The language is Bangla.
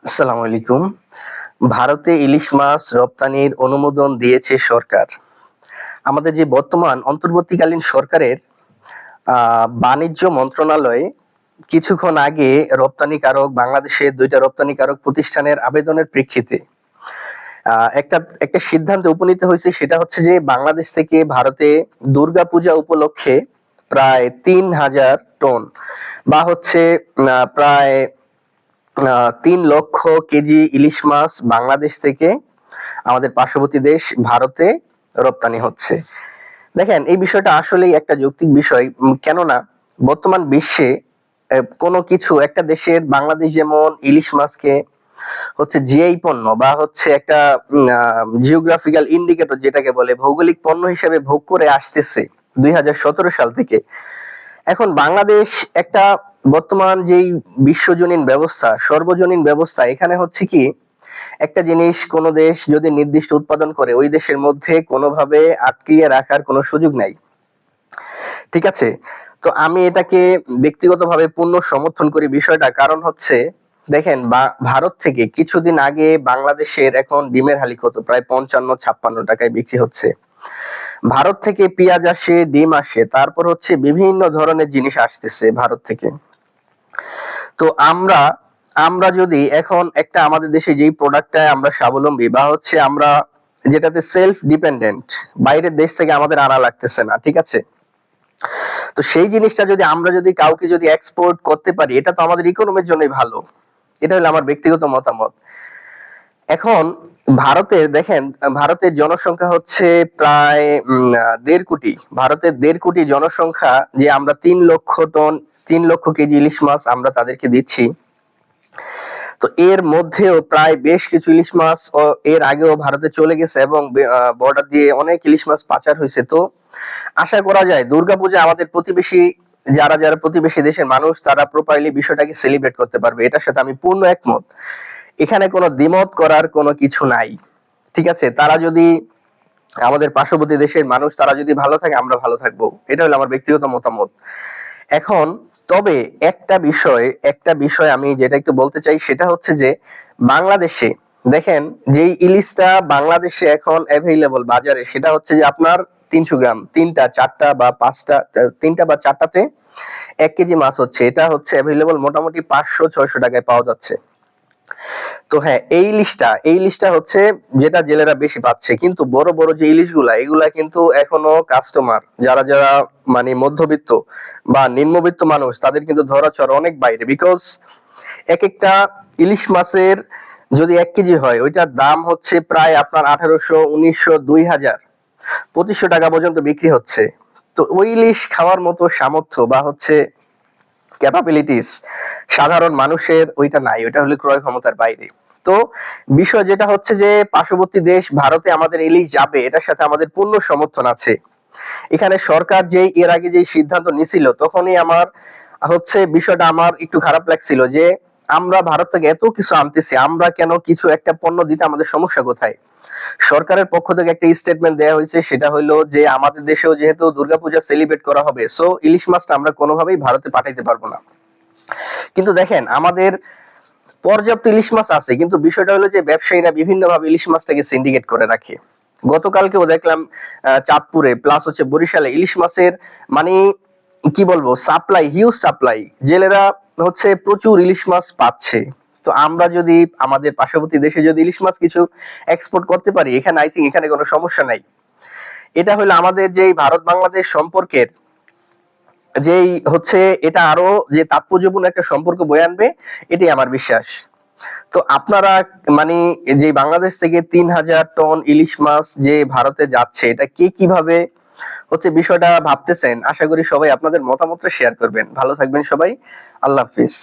আসসালামু আলাইকুম। ভারতে ইলিশ মাছ রপ্তানির অনুমোদন দিয়েছে সরকার। আমাদের যে বর্তমান অন্তর্বর্তীকালীন সরকারের বাণিজ্য মন্ত্রণালয় কিছুক্ষণ আগে রপ্তানিকারক বাংলাদেশের ২ টা রপ্তানিকারক প্রতিষ্ঠানের আবেদনের প্রেক্ষিতে একটা একটা সিদ্ধান্তে উপনীত হয়েছে, সেটা হচ্ছে যে বাংলাদেশ থেকে ভারতে দুর্গাপূজা উপলক্ষে প্রায় ৩,০০০ টন বা হচ্ছে প্রায় ৩ লক্ষ কেজি ইলিশ মাছ বাংলাদেশ থেকে আমাদের পার্শ্ববর্তী দেশ ভারতে রপ্তানি হচ্ছে। দেখেন, এই বিষয়টা আসলেই একটা যৌক্তিক বিষয়। কেননা বর্তমান বিশ্বে কোনো কিছু একটা দেশের, বাংলাদেশ যেমন ইলিশ মাছকে হচ্ছে জিআই পণ্য বা হচ্ছে একটা জিওগ্রাফিক্যাল ইন্ডিকেটর যেটাকে বলে, ভৌগোলিক পণ্য হিসেবে ভোগ করে আসতেছে ২০১৭ সাল থেকে। এখন বাংলাদেশ একটা বর্তমান যেই বিশ্বজনীন ব্যবস্থা, সর্বজনীন ব্যবস্থা, এখানে হচ্ছে কি একটা জিনিস কোন দেশ যদি নির্দিষ্ট উৎপাদন করে, ওই দেশের মধ্যে কোনোভাবে আটকিয়ে রাখার কোনো সুযোগ নাই। ঠিক আছে? তো আমি এটাকে ব্যক্তিগতভাবে পূর্ণ সমর্থন করি বিষয়টা। কারণ হচ্ছে দেখেন, ভারত থেকে কিছুদিন আগে বাংলাদেশের এখন ডিমের হালি কত? প্রায় ৫৫-৫৬ টাকায় বিক্রি হচ্ছে। ভারত থেকে পেঁয়াজ আসে, ডিম আসে, তারপর হচ্ছে বিভিন্ন ধরনের জিনিস আসতেছে ভারত থেকে। তো আমরা আমরা যদি এখন একটা আমাদের দেশে যেই প্রোডাক্টটায় আমরা স্বাবলম্বী বা হচ্ছে আমরা যেটাতে সেলফ ডিপেন্ডেন্ট, বাইরের দেশ থেকে আমাদের আনা লাগতেছে না, ঠিক আছে? তো সেই জিনিসটা যদি আমরা যদি কাউকে যদি এক্সপোর্ট করতে পারি, এটা তো আমাদের ইকোনমির জন্যই ভালো। এটা হলো আমার ব্যক্তিগত মতামত। এখন ভারতের দেখেন, ভারতের জনসংখ্যা হচ্ছে প্রায় ১.৫ কোটি। ভারতের ১.৫ কোটি জনসংখ্যা, যে আমরা ৩ লক্ষ টন, ৩ লক্ষ কেজি ইলিশ মাছ আমরা তাদেরকে দিচ্ছি। তো এর মধ্যেও প্রায় বেশ কিছু ইলিশ মাছ এর আগেও ভারতে চলে গেছে এবং বর্ডার দিয়ে অনেক ইলিশ মাছ পাচার হয়েছে। তো আশা করা যায় দুর্গাপূজা আমাদের প্রতিবেশী, যারা যারা প্রতিবেশী দেশের মানুষ, তারা প্রপারলি বিষয়টাকে সেলিব্রেট করতে পারবে। এটার সাথে আমি পূর্ণ একমত। এখানে কোনো দ্বিমত করার কোনো কিছু নাই। ঠিক আছে? তারা যদি, আমাদের পার্শ্ববর্তী দেশের মানুষ, তারা যদি ভালো থাকে, আমরা ভালো থাকবো। এটা হলো আমার ব্যক্তিগত মতামত। এখন তবে একটা বিষয় আমি যেটা একটু বলতে চাই, সেটা হচ্ছে যে বাংলাদেশে দেখেন, যেই ইলিশটা বাংলাদেশে এখন অ্যাভেইলেবল বাজারে, সেটা হচ্ছে যে আপনার ৩০০ গ্রাম, ৩টা ৪টা বা ৫টা, ৩টা বা ৪টাতে ১ কেজি মাছ হচ্ছে। এটা হচ্ছে অ্যাভেইলেবল মোটামুটি ৫০০-৬০০ টাকায় পাওয়া যাচ্ছে। তো হ্যাঁ, এই ইলিশটা হচ্ছে যেটা জেলেরা বেশি পাচ্ছে। কিন্তু বড় বড় যে ইলিশগুলা, এগুলা কিন্তু এখনো কাস্টমার যারা যারা মানে মধ্যবিত্ত বা নিম্নবিত্ত মানুষ, তাদের কিন্তু ধরা-ছোঁয়ার অনেক বাইরে। বিকজ এক একটা ইলিশ মাছের যদি ১ কেজি হয়, ওইটার দাম হচ্ছে প্রায় আপনার ১৮০০, ১৯০০, ২০০০, ২৫০০ টাকা পর্যন্ত বিক্রি হচ্ছে। তো ওই ইলিশ খাওয়ার মতো সামর্থ্য বা হচ্ছে ক্যাপাবিলিটিস সাধারণ মানুষের ওইটা নাই, ওইটা হলো ক্রয় ক্ষমতার বাইরে। তো বিষয় যেটা হচ্ছে যে পার্শ্ববর্তী দেশ ভারতে আমাদের ইলিশ যাবে, এটার সাথে আমাদের পূর্ণ সমর্থন আছে। এখানে সরকার যেই এর আগে যেই সিদ্ধান্ত নিছিল, তখনই আমার হচ্ছে বিষয়টা আমার একটু খারাপ লাগছিল যে আমরা ভারত থেকে এত কিছু আনতেছি, আমরা কেন কিছু একটা পণ্য দিতে আমাদের সমস্যা কোথায়? সরকারের পক্ষ থেকে একটা স্টেটমেন্ট দেওয়া হয়েছে, সেটা হলো যে আমাদের দেশেও যেহেতু দুর্গাপূজা সেলিব্রেট করা হবে, সো ইলিশ মাছটা আমরা কোনোভাবেই ভারতে পাঠাইতে পারবো না। কিন্তু দেখেন, আমাদের পর্যাপ্ত ইলিশ মাছ আছে, কিন্তু বিষয়টা হলো যে ব্যবসায়ীরা বিভিন্নভাবে ইলিশ মাছটাকে সিন্ডিকেট করে রাখে। গতকালকেও দেখলাম চাঁদপুরে প্লাস হচ্ছে বরিশালে ইলিশ মাছের মানে কি বলবো, সাপ্লাই, হিউজ সাপ্লাই। জেলেরা হচ্ছে প্রচুর ইলিশ মাছ পাচ্ছে। তো আমরা যদি আমাদের পার্শ্ববর্তী দেশে যদি ইলিশ মাছ কিছু এক্সপোর্ট করতে পারি, এখানে আই থিঙ্ক এখানে কোনো সমস্যা নাই। এটা হলো আমাদের যেই ভারত বাংলাদেশ সম্পর্কের যেই হচ্ছে, এটা আরো যে তাৎপর্যপূর্ণ একটা সম্পর্ক বয়ে আনবে, এটাই আমার বিশ্বাস। তো আপনারা মানে যে বাংলাদেশ থেকে ৩,০০০ টন ইলিশ মাছ যে ভারতে যাচ্ছে, এটা কে কিভাবে হচ্ছে বিষয়টা ভাবতেছেন, আশা করি সবাই আপনাদের মতামতটা শেয়ার করবেন। ভালো থাকবেন সবাই। আল্লাহ হাফিজ।